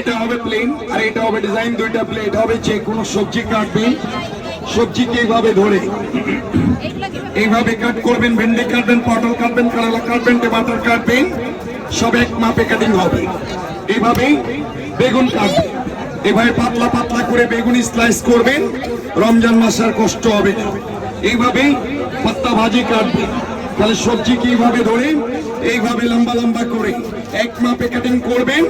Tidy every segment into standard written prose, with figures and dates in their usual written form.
এটা হবে প্লেন আর এটা হবে ডিজাইন, দুইটা প্লেট হবে। যে কোনো সবজি কাটবেন, সবজিকে এইভাবে ধরে এইভাবে কাট করবেন। ভেন্ডি কাটবেন, পটল কাটবেন, করলা কাটবেন, টমাটার কাটবেন, সব এক মাপে কাটিং হবে। এইভাবে বেগুন কাটবেন, এভাবে পাতলা পাতলা করে বেগুন স্লাইস করবেন। রমজান মাস আর কষ্ট হবে না। এইভাবে পাত্তা ভাজি কাটবেন, তাহলে সবজিকে এইভাবে ধরে এইভাবে লম্বা লম্বা করে এক মাপে কাটিং করবেন।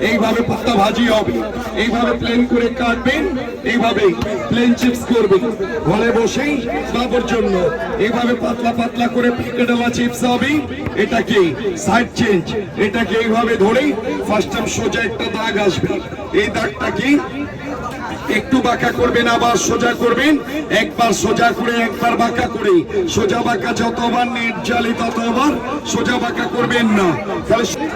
এইভাবে পাত্তা ভাজি হবে। এইভাবে প্লেন করে কাটবেন, এইভাবে প্লেন চিপস করবেন ঘরে বসেই বাবুর জন্য। এইভাবে পাতলা পাতলা করে পেকেটওয়ালা চিপস হবে। এটাকে সাইড চেঞ্জ, এটাকে এইভাবে ধরে ফার্স্ট টাইম সোজা একটা দাগ আসবে। এই দাগটাকে একটু বাঁকা করবেন, আবার সোজা করবেন। একবার সোজা করে একবার বাঁকা করে, সোজা বাঁকা যতবার নেট জালি ততবার সোজা বাঁকা করবেন না।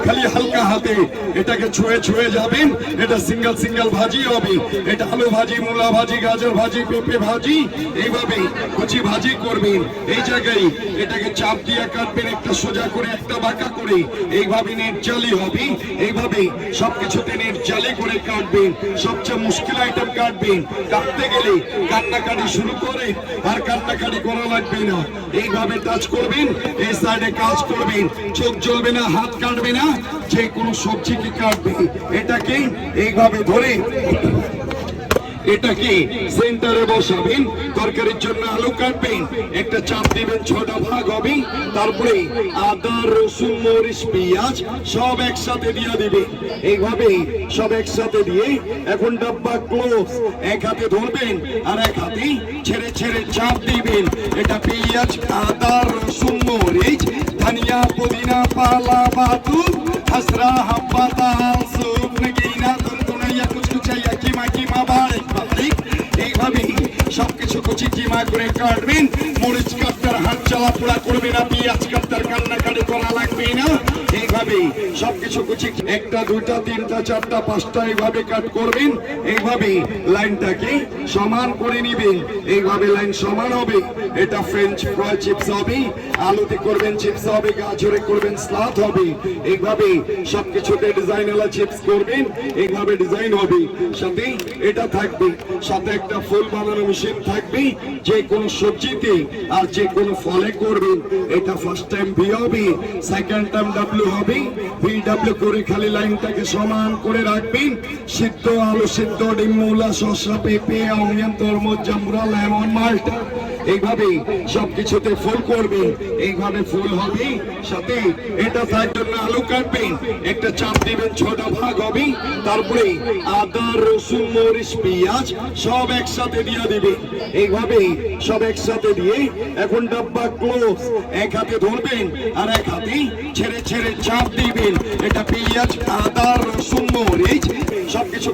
খালি হালকা হাতে এটাকে ছুঁয়ে ছুঁয়ে যাবেন। এটা সিঙ্গেল সিঙ্গেল ভাজি হবে। এটা আলু ভাজি, মূলা ভাজি, গাজর ভাজি, পেঁপে ভাজি, এইভাবে কুচি ভাজি করবেন। এই জায়গায় এটাকে চাপ দিয়ে কাটবেন, একটা সোজা করে একটা বাঁকা করে। এইভাবে নেট জালি হবে। এইভাবে সবকিছুতে নেট জালি করে কাটবেন। সবচেয়ে মুশকিল আইটেম কাটবেন, কাটতে গেলে কান্নাকাটি শুরু করে আর কান্নাকাটি করা লাগবে না। এইভাবে টাচ করবেন, এই সাইডে কাজ করবেন। চোখ জ্বলবে না, হাত কাটবে না। যে কোনো সবজিকে কাটবেন, এটাকে এইভাবে ধরে এটাকে সেন্টারে বসাবেন। তরকারির জন্য আলু কাটবেন, একটা চাপ দিবেন, 6টা ভাগ হবে। তারপরে আদা, রসুন, মরিচ, পেঁয়াজ সব একসাথে দিয়ে দিবেন। এইভাবে সব একসাথে দিয়ে এখন ডাব্বা ক্লোজ। এক হাতে ধরবেন আর এক হাতে ছেড়ে ছেড়ে চাপ দিবেন। এটা পেঁয়াজ, আদা, রসুন, মরিচ, ধনিয়া, পুদিনা, পালা, বাতু, হাসরা, হাব্বা, তাল, সুপ, নগিনা, তুনতুনাইয়া, কুচকুচাইয়া, কিমা কিমা, বাড়ি এইভাবে সবকিছু কুচি কিমা করে কাটবেন। মরিচ কাটতার হাত চালা পোড়া করবে না, পেঁয়াজ কাটতার কান্নাকাটি করা লাগবে না। এইভাবে সবকিছু কুচি, একটা, দুইটা, তিনটা, চারটা, পাঁচটা এইভাবে কাট করবেন। এইভাবে লাইনটাকে সমান করে নিবেন। এইভাবে লাইন সমান হবে। এটা ফ্রেঞ্চ ফ্রাই চিপস হবে, আলুতে করবেন চিপস হবে, গাজরে করবেন স্লাদ হবে। এইভাবে সবকিছুতে ডিজাইনওয়ালা চিপস করবেন। এইভাবে ডিজাইন হবে। সাথে এটা থাকবে, সাথে একটা ফুল বানানো মেশিন থাকবে। যে কোনো সবজিতে আর যে কোনো ফলে করবেন। এটা ফার্স্ট টাইম ভি হবে, সেকেন্ড টাইম ডাব্লিউ হবে। ভি ডাব্লিউ করে খালি লাইনটাকে সমান করে রাখবেন। সিদ্ধ আলু, সিদ্ধ ডিম, মূলা, শসা, পেঁপে, অনিয়ন, তরমুজ, জাম্বুরা, লেমন, মাল্টা, এইভাবে সবকিছুতে ফুল করবেন। এইভাবে ফুল হবে। সাথে এটা তার জন্য আলু কাটবেন, একটা চাপ দিবেন, 6টা ভাগ হবে। তারপরে আদা, রসুন, মরিচ, পেঁয়াজ সব একসাথে দিয়ে দিবেন। এইভাবে সব একসাথে দিয়ে এখন ডাব্বা ক্লোজ। এক হাতে ধরবেন আর এক হাতে ছেড়ে ছেড়ে চাপ দিবেন। এটা পেঁয়াজ, আদা, রসুন, মরিচ সবকিছু